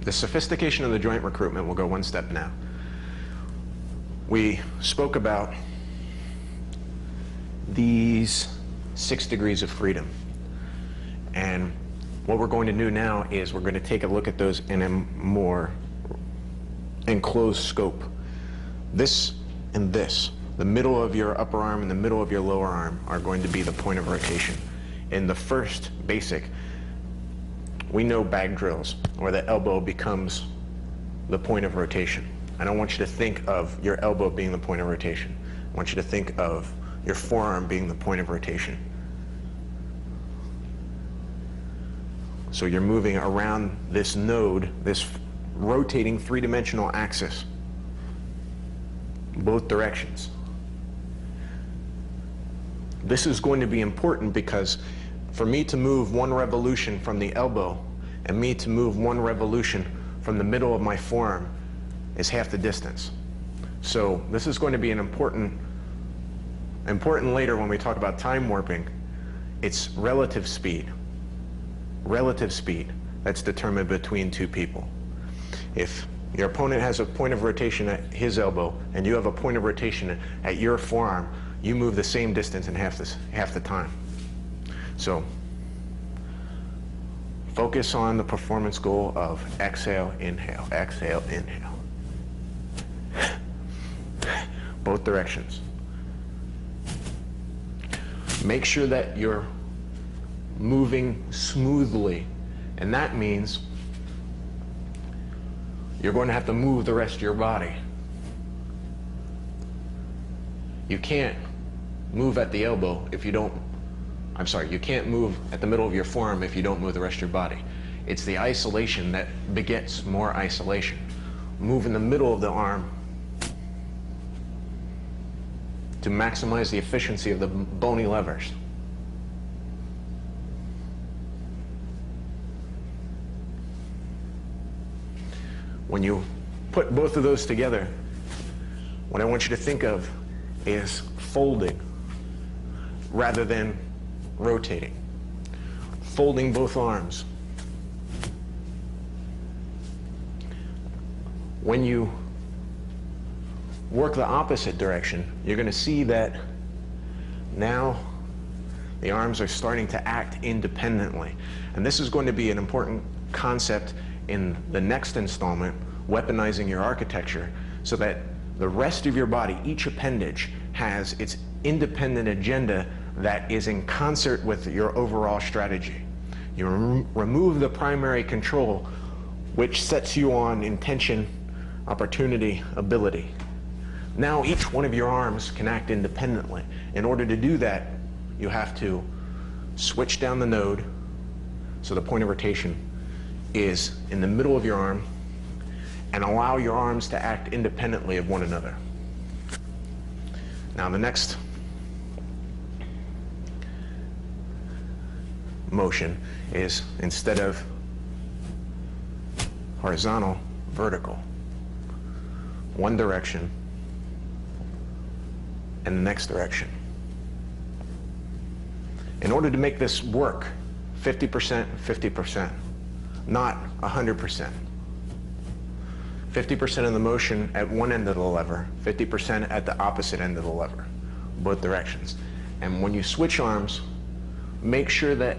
The sophistication of the joint recruitment will go one step now. We spoke about these 6 degrees of freedom. And what we're going to do now is we're going to take a look at those in a more enclosed scope. This and this, the middle of your upper arm and the middle of your lower arm, are going to be the point of rotation. In the first basic, we know bag drills, where the elbow becomes the point of rotation. I don't want you to think of your elbow being the point of rotation. I want you to think of your forearm being the point of rotation. So you're moving around this node, this rotating three-dimensional axis, both directions. This is going to be important because for me to move 1 revolution from the elbow and me to move 1 revolution from the middle of my forearm is half the distance. So this is going to be an important later when we talk about time warping. It's relative speed. Relative speed that's determined between 2 people. If your opponent has a point of rotation at his elbow and you have a point of rotation at your forearm, you move the same distance in half the time. So focus on the performance goal of exhale, inhale, exhale, inhale. Both directions. Make sure that you're moving smoothly, and that means you're going to have to move the rest of your body. You can't move at the elbow if you don't, you can't move at the middle of your forearm if you don't move the rest of your body. It's the isolation that begets more isolation. Move in the middle of the arm to maximize the efficiency of the bony levers. When you put both of those together, what I want you to think of is folding rather than rotating. Folding both arms. When you work the opposite direction, you're going to see that now the arms are starting to act independently. And this is going to be an important concept in the next installment, weaponizing your architecture, so that the rest of your body, each appendage, has its independent agenda that is in concert with your overall strategy. You remove the primary control, which sets you on intention, opportunity, ability. Now each one of your arms can act independently. In order to do that, you have to switch down the node so the point of rotation is in the middle of your arm, and allow your arms to act independently of one another. Now the next motion is, instead of horizontal, vertical. One direction and the next direction. In order to make this work, 50%, 50%. Not 100%. 50% of the motion at one end of the lever, 50% at the opposite end of the lever, both directions. And when you switch arms, make sure that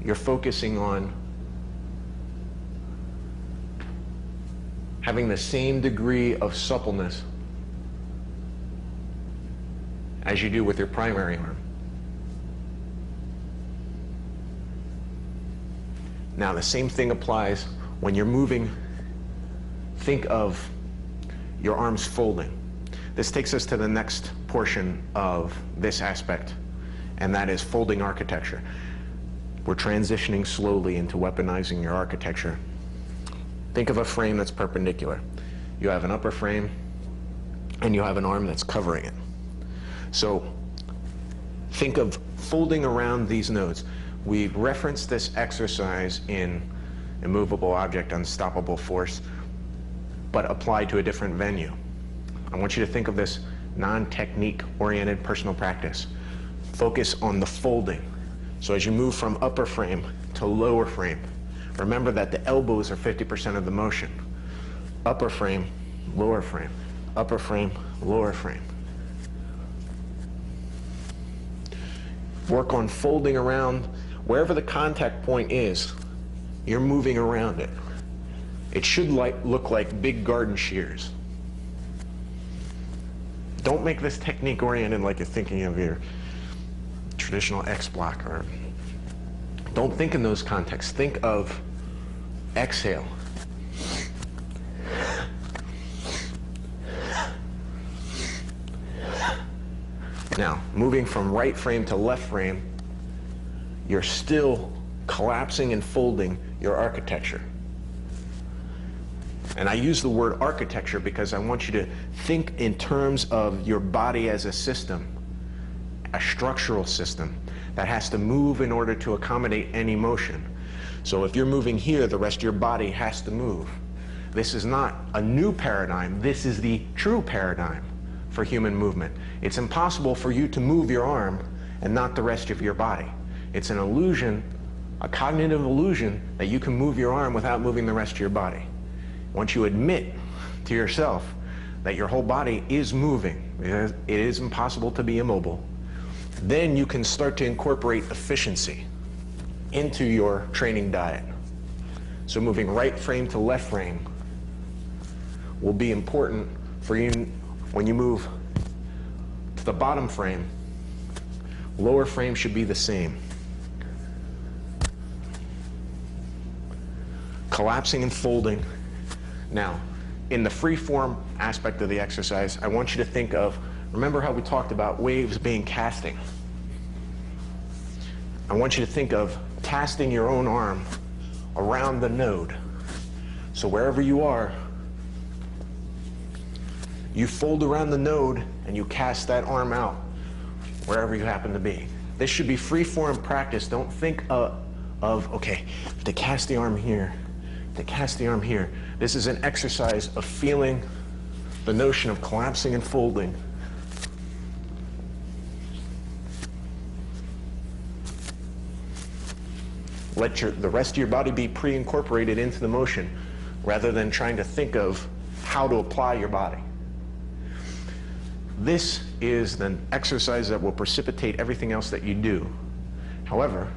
you're focusing on having the same degree of suppleness as you do with your primary arm. Now the same thing applies when you're moving. Think of your arms folding. This takes us to the next portion of this aspect, and that is folding architecture. We're transitioning slowly into weaponizing your architecture. Think of a frame that's perpendicular. You have an upper frame and you have an arm that's covering it. So think of folding around these nodes. We referenced this exercise in Immovable Object, Unstoppable Force, but applied to a different venue. I want you to think of this non-technique oriented personal practice. Focus on the folding. So as you move from upper frame to lower frame, Remember that the elbows are 50% of the motion. Upper frame, lower frame, upper frame, lower frame. Work on folding around. Wherever the contact point is, you're moving around it. It should look like big garden shears. Don't make this technique oriented like you're thinking of your traditional X block, or don't think in those contexts. Think of exhale. Now, moving from right frame to left frame, you're still collapsing and folding your architecture. And I use the word architecture because I want you to think in terms of your body as a system, a structural system that has to move in order to accommodate any motion. So if you're moving here, the rest of your body has to move. This is not a new paradigm. This is the true paradigm for human movement. It's impossible for you to move your arm and not the rest of your body. It's an illusion, a cognitive illusion, that you can move your arm without moving the rest of your body. Once you admit to yourself that your whole body is moving, it is impossible to be immobile, then you can start to incorporate efficiency into your training diet. So moving right frame to left frame will be important for you when you move to the bottom frame. Lower frame should be the same. Collapsing and folding. Now, in the free form aspect of the exercise, I want you to think of, remember how we talked about waves being casting? I want you to think of casting your own arm around the node. So wherever you are, you fold around the node and you cast that arm out wherever you happen to be. This should be free form practice. Don't think of, okay, to cast the arm here, to cast the arm here. This is an exercise of feeling the notion of collapsing and folding. Let the rest of your body be pre-incorporated into the motion rather than trying to think of how to apply your body. This is the exercise that will precipitate everything else that you do. However,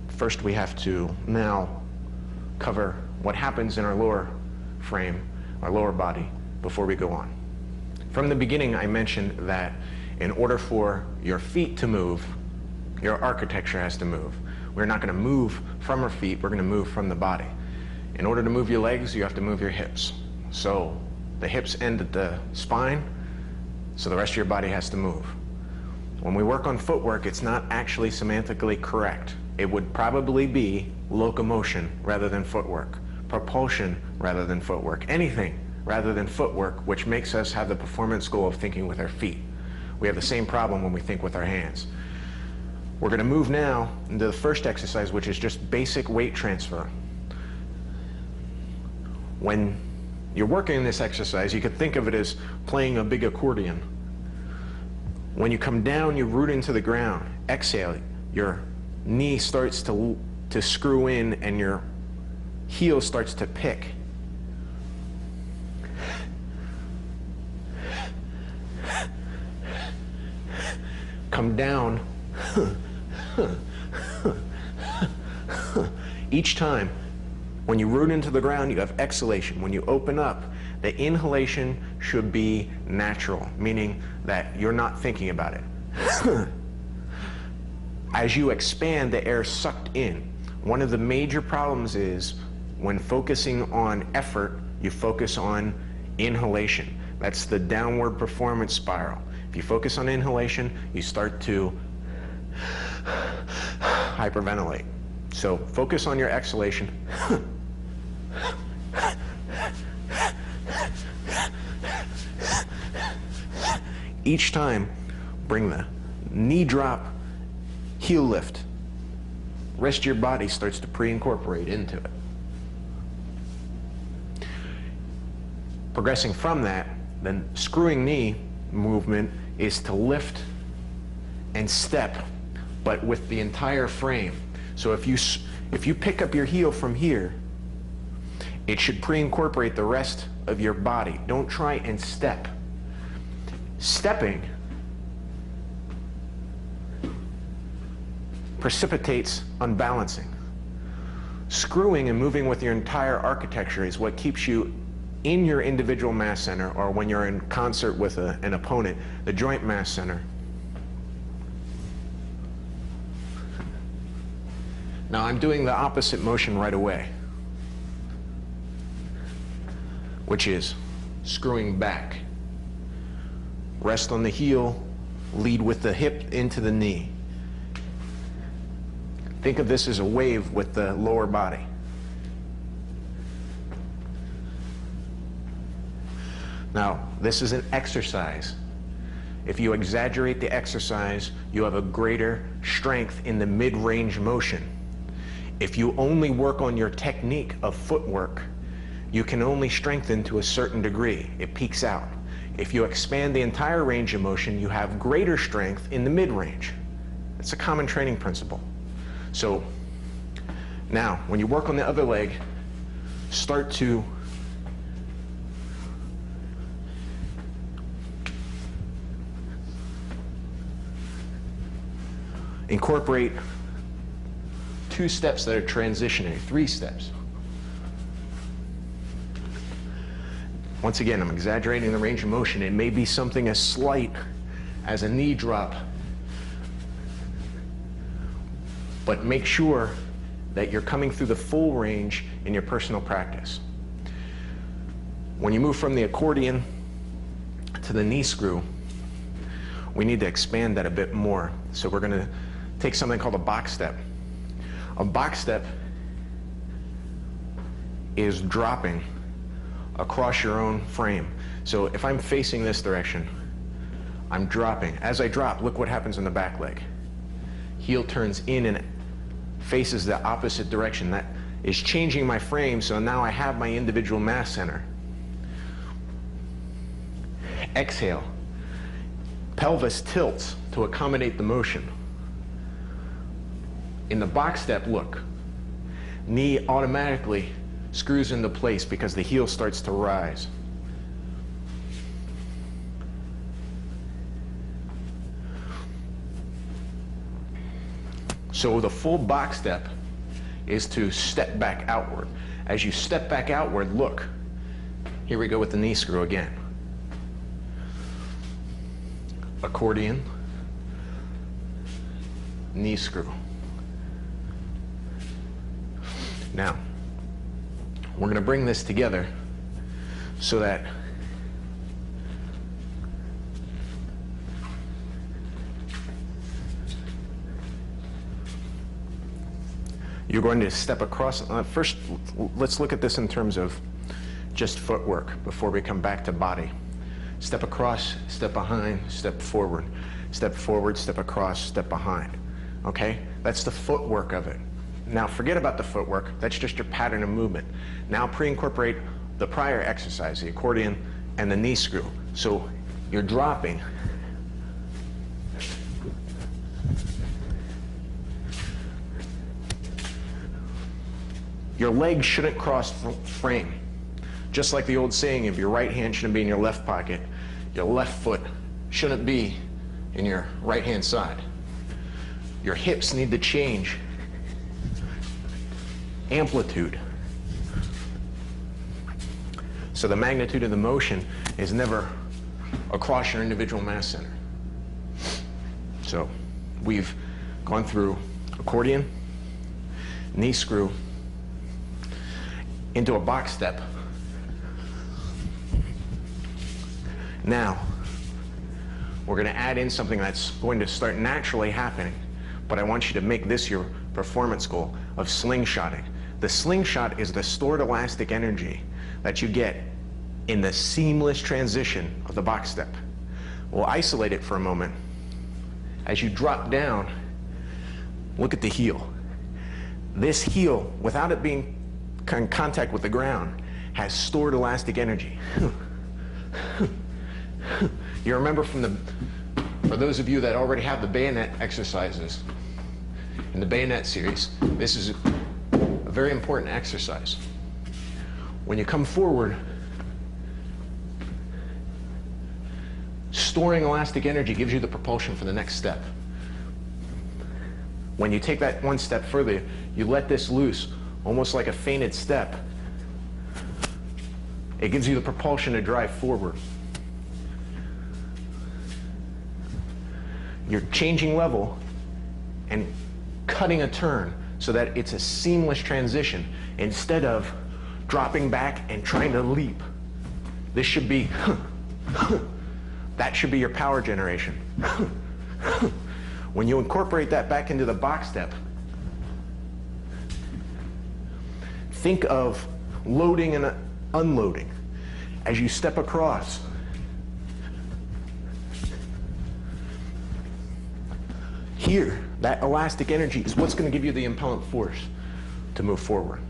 first we have to now cover what happens in our lower frame, our lower body, before we go on. From the beginning, I mentioned that in order for your feet to move, your architecture has to move. We're not going to move from our feet, we're going to move from the body. In order to move your legs, you have to move your hips. So the hips end at the spine, so the rest of your body has to move. When we work on footwork, it's not actually semantically correct. It would probably be locomotion rather than footwork, propulsion rather than footwork, anything rather than footwork, which makes us have the performance goal of thinking with our feet. We have the same problem when we think with our hands. We're going to move now into the first exercise, which is just basic weight transfer. When you're working in this exercise, you could think of it as playing a big accordion. When you come down, you root into the ground. Exhale, your knee starts to screw in and your heel starts to pick. Come down. Each time, when you root into the ground, you have exhalation. When you open up, the inhalation should be natural, meaning that you're not thinking about it. As you expand, the air is sucked in. One of the major problems is when focusing on effort, you focus on inhalation. That's the downward performance spiral. If you focus on inhalation, you start to hyperventilate. So focus on your exhalation. Each time, bring the knee drop, heel lift. Rest of your body starts to pre-incorporate into it. Progressing from that, then screwing knee movement is to lift and step, but with the entire frame. So if If you pick up your heel from here, it should pre-incorporate the rest of your body. Don't try and step. Stepping precipitates unbalancing. Screwing and moving with your entire architecture is what keeps you in your individual mass center, or when you're in concert with an opponent, the joint mass center. Now I'm doing the opposite motion right away, which is screwing back. Rest on the heel, lead with the hip into the knee. Think of this as a wave with the lower body. Now, this is an exercise. If you exaggerate the exercise, you have a greater strength in the mid-range motion. If you only work on your technique of footwork, you can only strengthen to a certain degree. It peaks out. If you expand the entire range of motion, you have greater strength in the mid-range. It's a common training principle. So now, when you work on the other leg, start to incorporate 2 steps that are transitionary, 3 steps. Once again, I'm exaggerating the range of motion. It may be something as slight as a knee drop, but make sure that you're coming through the full range in your personal practice. When you move from the accordion to the knee screw, we need to expand that a bit more. So we're going to take something called a box step. A box step is dropping across your own frame. So if I'm facing this direction, I'm dropping. As I drop, look what happens in the back leg. Heel turns in and faces the opposite direction. That is changing my frame, so now I have my individual mass center. Exhale. Pelvis tilts to accommodate the motion. In the box step, look. Knee automatically screws into place because the heel starts to rise. So the full box step is to step back outward. As you step back outward, look. Here we go with the knee screw again. Accordion, knee screw. Now, we're going to bring this together so that you're going to step across. First, let's look at this in terms of just footwork before we come back to body. Step across, step behind, step forward, step across, step behind. Okay? That's the footwork of it. Now forget about the footwork. That's just your pattern of movement. Now pre-incorporate the prior exercise, the accordion and the knee screw. So you're dropping. Your legs shouldn't cross frame. Just like the old saying of your right hand shouldn't be in your left pocket, your left foot shouldn't be in your right hand side. Your hips need to change amplitude. So the magnitude of the motion is never across your individual mass center. So we've gone through accordion, knee screw, into a box step. Now, we're going to add in something that's going to start naturally happening, but I want you to make this your performance goal of slingshotting. The slingshot is the stored elastic energy that you get in the seamless transition of the box step. We'll isolate it for a moment. As you drop down, look at the heel. This heel, without it being in contact with the ground, has stored elastic energy. You remember for those of you that already have the bayonet exercises in the bayonet series, this is a very important exercise. When you come forward, storing elastic energy gives you the propulsion for the next step. When you take that one step further, you let this loose, almost like a fainted step. It gives you the propulsion to drive forward. You're changing level and cutting a turn so that it's a seamless transition instead of dropping back and trying to leap. This should be, that should be your power generation. When you incorporate that back into the box step, think of loading and unloading as you step across. Here, that elastic energy is what's going to give you the impellant force to move forward.